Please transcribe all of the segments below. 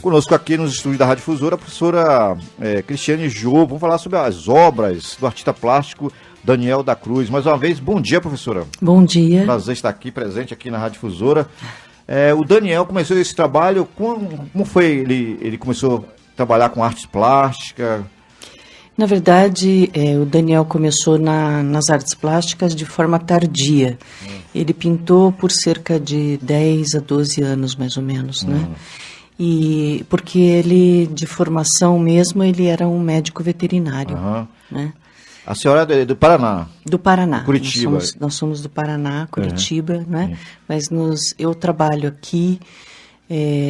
Conosco aqui nos estúdios da Rádio Difusora, a professora Cristiane Jô. Vamos falar sobre as obras do artista plástico Daniel da Cruz. Mais uma vez, bom dia, professora. Bom dia. Prazer estar aqui, presente aqui na Rádio Difusora. O Daniel começou esse trabalho, como foi? Ele começou a trabalhar com artes plásticas? Na verdade, o Daniel começou nas artes plásticas de forma tardia. Ele pintou por cerca de 10 a 12 anos, mais ou menos, né? E porque ele, de formação mesmo, ele era um médico veterinário, né? A senhora é do Paraná? Do Paraná. Curitiba. Nós somos do Paraná, Curitiba, né? Mas eu trabalho aqui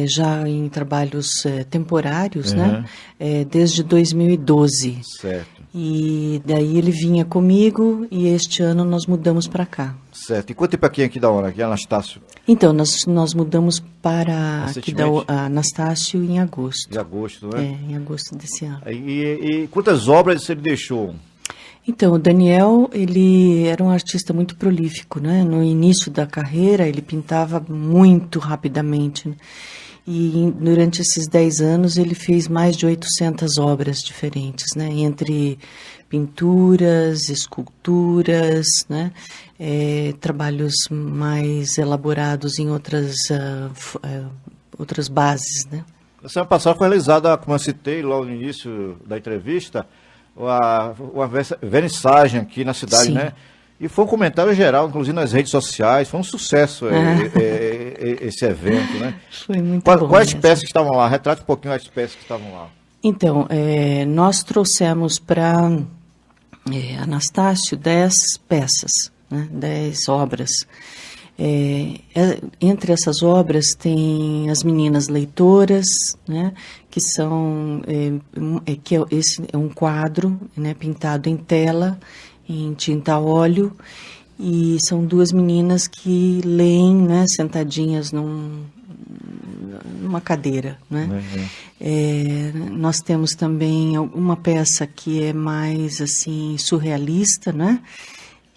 já em trabalhos temporários, né? Desde 2012. Certo. E daí ele vinha comigo e este ano nós mudamos para cá. Certo. E quanto tempo aqui da hora? Aqui é Anastácio? Então, nós mudamos para aqui da Anastácio em agosto. Em agosto, né? Em agosto desse ano. E quantas obras ele deixou? Então, o Daniel, ele era um artista muito prolífico, né? No início da carreira, ele pintava muito rapidamente, né? E durante esses 10 anos, ele fez mais de 800 obras diferentes, né? Entre pinturas, esculturas, né? Trabalhos mais elaborados em outras bases, né? Na semana passada foi realizada, como eu citei logo no início da entrevista, uma vernissagem aqui na cidade, Sim. né? E foi um comentário geral, inclusive nas redes sociais, foi um sucesso esse evento, né? Foi muito bom. Quais espécies que estavam lá? Retrate um pouquinho as espécies que estavam lá. Então, nós trouxemos para Anastácio 10 peças, né? 10 obras. Entre essas obras tem as meninas leitoras, né? Que são esse é um quadro, né? Pintado em tela, em tinta a óleo, e são duas meninas que leem, né? Sentadinhas numa cadeira, né? Nós temos também uma peça que é mais assim surrealista, né?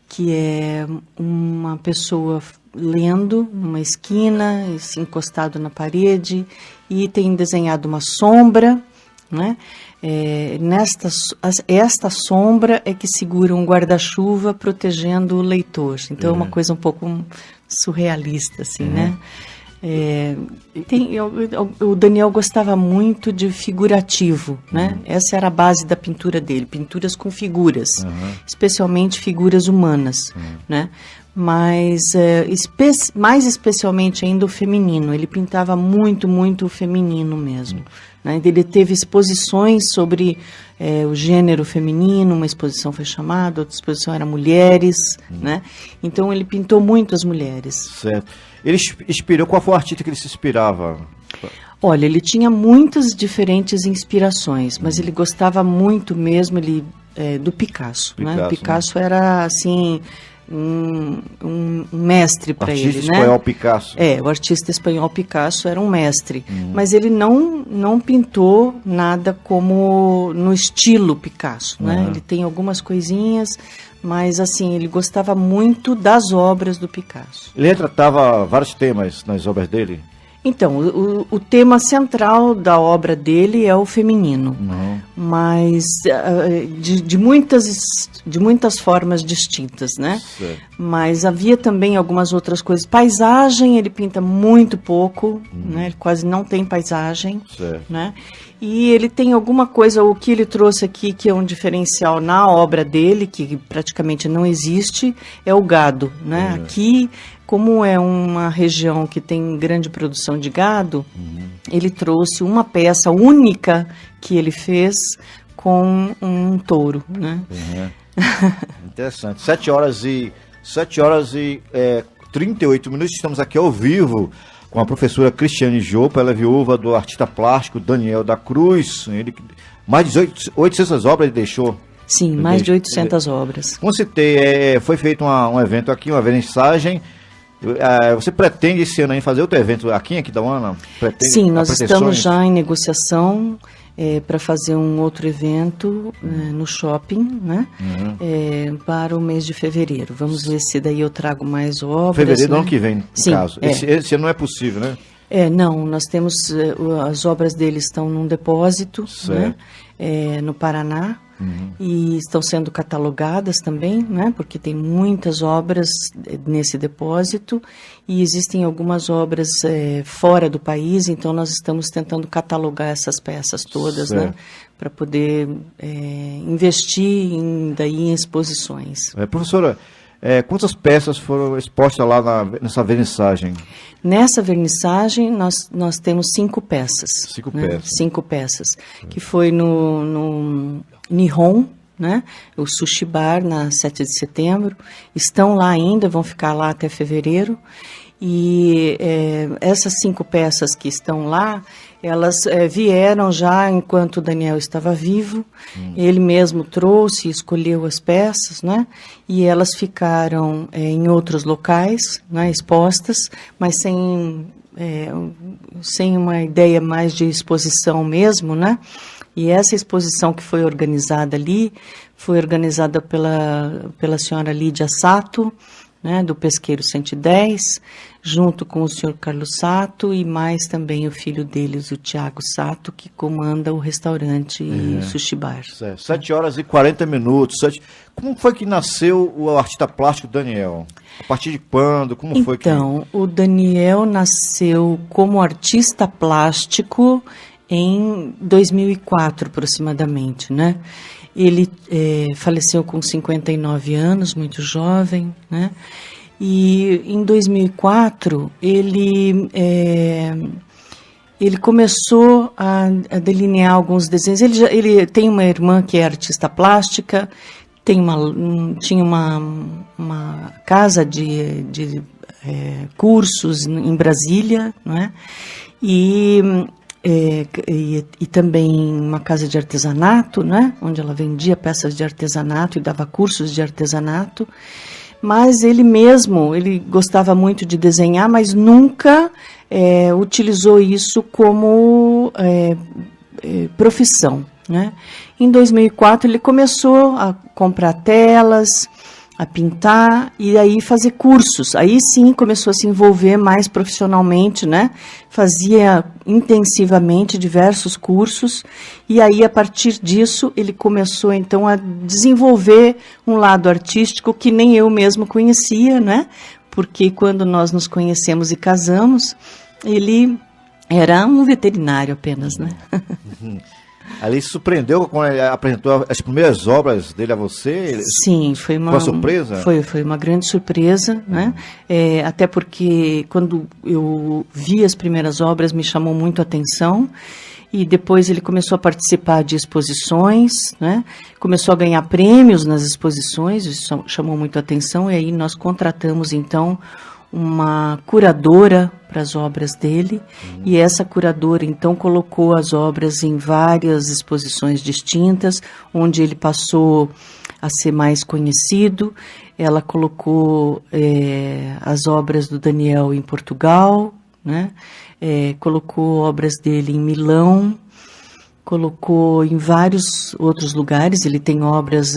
Que é uma pessoa lendo numa esquina, encostado na parede, e tem desenhado uma sombra, né? Esta sombra é que segura um guarda-chuva protegendo o leitor. Então é uma coisa um pouco surrealista, assim, né? O Daniel gostava muito de figurativo, né? Essa era a base da pintura dele, pinturas com figuras, especialmente figuras humanas, né? Mas mais especialmente ainda o feminino. Ele pintava muito, muito o feminino mesmo, né? Ele teve exposições sobre o gênero feminino, uma exposição foi chamada, outra exposição era mulheres, né? Então ele pintou muito as mulheres. Certo. Ele inspirou, qual foi o artista que ele se inspirava? Olha, ele tinha muitas diferentes inspirações, mas ele gostava muito mesmo do Picasso, né? Picasso era assim um mestre para ele, né? O artista espanhol Picasso. O artista espanhol Picasso era um mestre, mas ele não pintou nada como no estilo Picasso, né? Ele tem algumas coisinhas, mas assim, ele gostava muito das obras do Picasso. Ele retratava vários temas nas obras dele? Então, o tema central da obra dele é o feminino, mas de muitas formas distintas, né? Certo. Mas havia também algumas outras coisas. Paisagem, ele pinta muito pouco, né? Ele quase não tem paisagem, certo, né? E ele tem alguma coisa, o que ele trouxe aqui, que é um diferencial na obra dele, que praticamente não existe, é o gado, né? Aqui, como é uma região que tem grande produção de gado, ele trouxe uma peça única que ele fez com um touro, né? Interessante. 7 horas e 38 minutos, estamos aqui ao vivo com a professora Cristiane Jô. Ela é viúva do artista plástico Daniel da Cruz. Mais de 800 obras ele deixou. Sim, mais de 800 obras. Como citei, foi feito um evento aqui, uma vernissagem. Você pretende esse ano aí fazer outro evento aqui em Aquidauana? Sim, nós estamos já em negociação para fazer um outro evento no shopping, né? Para o mês de fevereiro. Vamos ver se daí eu trago mais obras. Fevereiro do ano que vem, no Sim, caso. Esse ano não é possível, né? Não, nós temos, as obras dele estão num depósito, né, no Paraná, e estão sendo catalogadas também, né, porque tem muitas obras nesse depósito, e existem algumas obras fora do país, então nós estamos tentando catalogar essas peças todas, né, para poder investir daí em exposições. Professora, quantas peças foram expostas lá nessa vernissagem? Nessa vernissagem, nós temos 5 peças. 5 né? peças. 5 peças. Que foi no Nihon, né? O Sushi Bar, na 7 de setembro. Estão lá ainda, vão ficar lá até fevereiro. E essas 5 peças que estão lá, elas vieram já enquanto o Daniel estava vivo. Ele mesmo trouxe e escolheu as peças, né? E elas ficaram em outros locais, né, expostas, mas sem uma ideia mais de exposição mesmo, né? E essa exposição que foi organizada ali, foi organizada pela senhora Lídia Sato, né, do Pesqueiro 110, junto com o senhor Carlos Sato e mais também o filho deles, o Tiago Sato, que comanda o restaurante Sushi Bar. 7h40. Como foi que nasceu o artista plástico Daniel? A partir de quando? Como foi que... Então, o Daniel nasceu como artista plástico em 2004, aproximadamente, né? Ele faleceu com 59 anos, muito jovem, né? E em 2004 ele começou a delinear alguns desenhos. Ele tem uma irmã que é artista plástica, tinha uma casa de cursos em Brasília, né? E também uma casa de artesanato, né, onde ela vendia peças de artesanato e dava cursos de artesanato. Mas ele gostava muito de desenhar, mas nunca utilizou isso como profissão, né? Em 2004 ele começou a comprar telas, a pintar e aí fazer cursos. Aí sim começou a se envolver mais profissionalmente, né? Fazia intensivamente diversos cursos e aí a partir disso ele começou então a desenvolver um lado artístico que nem eu mesmo conhecia, né? Porque quando nós nos conhecemos e casamos, ele era um veterinário apenas, né? Ali se surpreendeu quando ele apresentou as primeiras obras dele a você? Sim, foi uma surpresa? Foi uma grande surpresa, né? Até porque quando eu vi as primeiras obras me chamou muito a atenção e depois ele começou a participar de exposições, né? Começou a ganhar prêmios nas exposições, isso chamou muito a atenção e aí nós contratamos então uma curadora para as obras dele, e essa curadora então colocou as obras em várias exposições distintas, onde ele passou a ser mais conhecido. Ela colocou as obras do Daniel em Portugal, né? Colocou obras dele em Milão, colocou em vários outros lugares, ele tem obras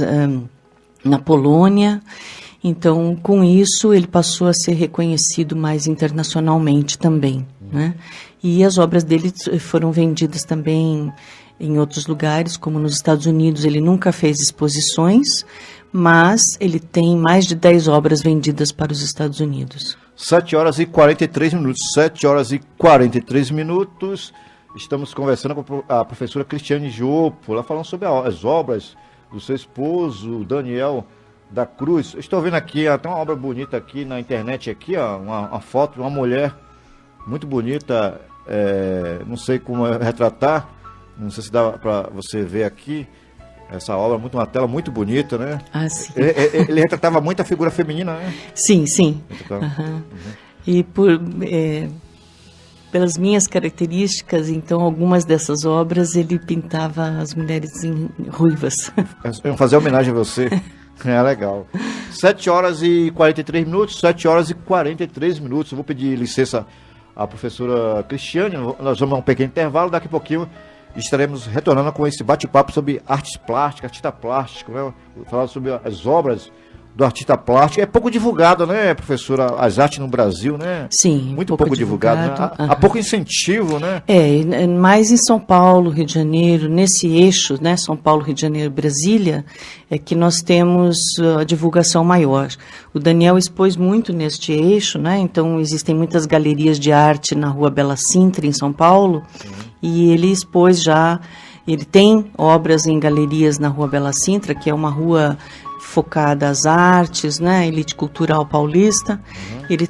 na Polônia. Então, com isso, ele passou a ser reconhecido mais internacionalmente também, né? E as obras dele foram vendidas também em outros lugares, como nos Estados Unidos. Ele nunca fez exposições, mas ele tem mais de 10 obras vendidas para os Estados Unidos. 7h43. 7h43. Estamos conversando com a professora Cristiane Jopo, ela falando sobre as obras do seu esposo, Daniel da Cruz. Estou vendo aqui, tem uma obra bonita aqui na internet, aqui, ó, uma foto de uma mulher muito bonita, não sei como retratar, não sei se dá para você ver aqui, essa obra, uma tela muito bonita, né? Ah, sim. Ele retratava muito a figura feminina, né? Sim. E pelas minhas características, então, algumas dessas obras ele pintava as mulheres ruivas. Fazer homenagem a você. Legal. 7h43. 7h43. Eu vou pedir licença à professora Cristiane. Nós vamos a um pequeno intervalo. Daqui a pouquinho estaremos retornando com esse bate-papo sobre artes plásticas, artista plástico, né? Falar sobre as obras do artista plástico. É pouco divulgado, né, professora, as artes no Brasil, né? Sim. Muito pouco divulgado, né? Há pouco incentivo, né? Mais em São Paulo, Rio de Janeiro, nesse eixo, né, São Paulo, Rio de Janeiro, Brasília, é que nós temos a divulgação maior. O Daniel expôs muito neste eixo, né? Então existem muitas galerias de arte na Rua Bela Sintra, em São Paulo, e ele expôs já, ele tem obras em galerias na Rua Bela Sintra, que é uma rua focada às artes, né, elite cultural paulista. Ele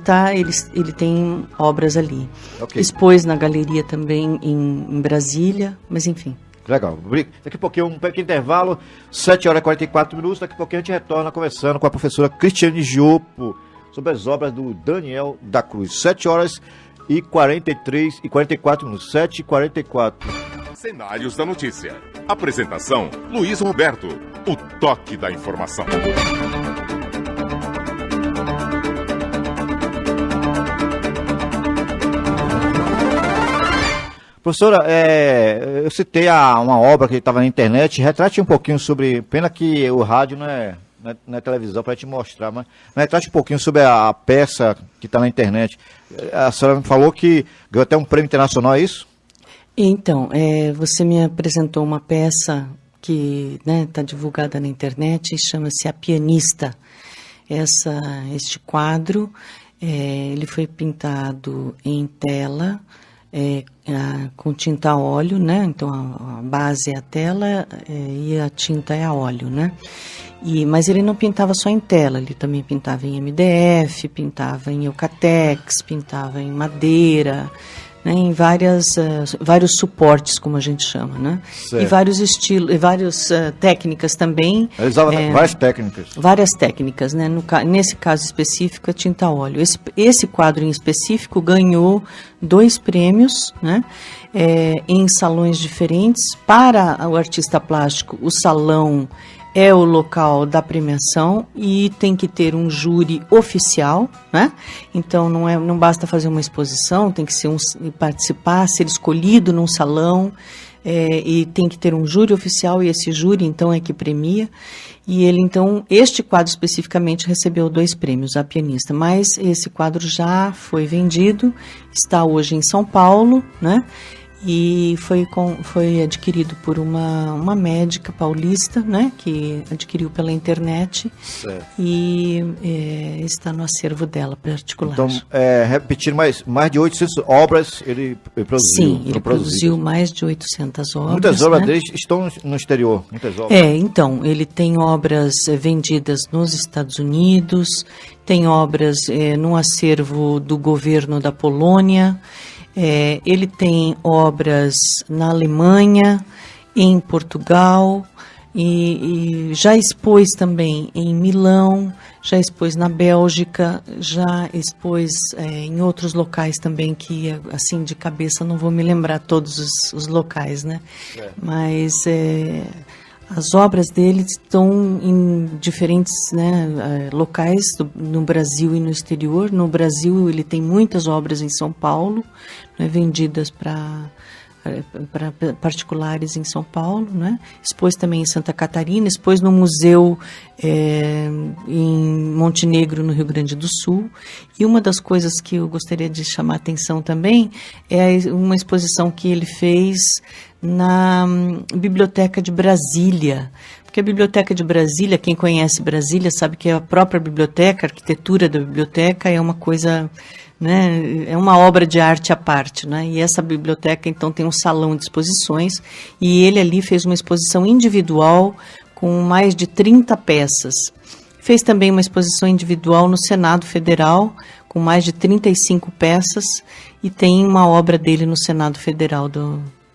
tem obras ali. Expôs na galeria também em Brasília, mas enfim. Legal. Daqui a pouquinho, um pequeno intervalo, 7h44. Daqui a pouquinho a gente retorna conversando com a professora Cristiane Giopo sobre as obras do Daniel da Cruz. 7h44. 7h44. Cenários da Notícia. Apresentação: Luiz Roberto. O toque da informação. Professora, eu citei uma obra que estava na internet. Retrate um pouquinho sobre... Pena que o rádio não é televisão para te mostrar, mas retrate um pouquinho sobre a peça que está na internet. A senhora me falou que ganhou até um prêmio internacional, é isso? Então, você me apresentou uma peça que está divulgada na internet e chama-se A Pianista. Este quadro, ele foi pintado em tela, com tinta a óleo, né? Então a base é a tela e a tinta é a óleo, né? Mas ele não pintava só em tela, ele também pintava em MDF, pintava em Eucatex, pintava em madeira, né, em vários suportes, como a gente chama, né? Certo. E vários estilos, e várias técnicas também. Eles usavam várias técnicas. Várias técnicas, né? Nesse caso específico, a tinta a óleo. Esse quadro em específico ganhou 2 prêmios, né? Em salões diferentes. Para o artista plástico, o salão é o local da premiação e tem que ter um júri oficial, né? Então não basta fazer uma exposição, tem que participar, ser escolhido num salão, e tem que ter um júri oficial, e esse júri então é que premia. E ele então, este quadro especificamente recebeu 2 prêmios, A Pianista, mas esse quadro já foi vendido, está hoje em São Paulo, né? E foi adquirido por uma médica paulista, né, que adquiriu pela internet. Certo. E está no acervo dela particular. Então, repetindo, mais de 800 obras ele produziu. Sim, ele produziu mais de 800 obras. Muitas obras, né, dele estão no exterior, muitas obras. Então, ele tem obras vendidas nos Estados Unidos, tem obras no acervo do governo da Polônia. Ele tem obras na Alemanha, em Portugal, e já expôs também em Milão, já expôs na Bélgica, já expôs em outros locais também, que assim de cabeça não vou me lembrar todos os locais, né? Mas as obras dele estão em diferentes, né, locais no Brasil e no exterior. No Brasil, ele tem muitas obras em São Paulo, né, vendidas para particulares em São Paulo, né? Expôs também em Santa Catarina, expôs no museu em Montenegro, no Rio Grande do Sul. E uma das coisas que eu gostaria de chamar a atenção também é uma exposição que ele fez na Biblioteca de Brasília. Porque a Biblioteca de Brasília, quem conhece Brasília sabe que a própria biblioteca, a arquitetura da biblioteca é uma coisa, né, é uma obra de arte à parte, né? E essa biblioteca então tem um salão de exposições, e ele ali fez uma exposição individual com mais de 30 peças. Fez também uma exposição individual no Senado Federal com mais de 35 peças, e tem uma obra dele no Senado Federal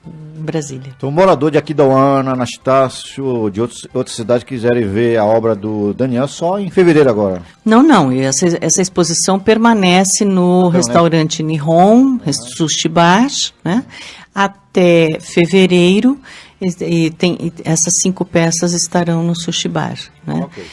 Brasília. Então, morador de Aquidauana, Anastácio, de outras cidades que quiserem ver a obra do Daniel, só em fevereiro agora? Não. Essa exposição permanece no restaurante Nihon, Sushi Bar, né, até fevereiro, e essas 5 peças estarão no Sushi Bar, né? Ok.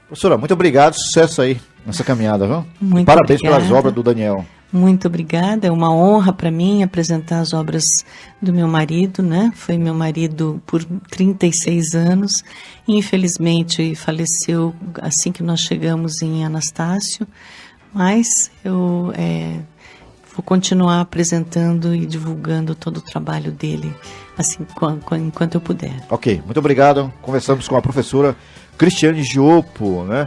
Professora, muito obrigado, sucesso aí nessa caminhada, viu? Muito Parabéns obrigada. pelas obras do Daniel. Muito obrigada, é uma honra para mim apresentar as obras do meu marido, né? Foi meu marido por 36 anos, infelizmente faleceu assim que nós chegamos em Anastácio, mas eu vou continuar apresentando e divulgando todo o trabalho dele, assim, enquanto eu puder. Ok, muito obrigado. Conversamos com a professora Cristiane Giopo, né?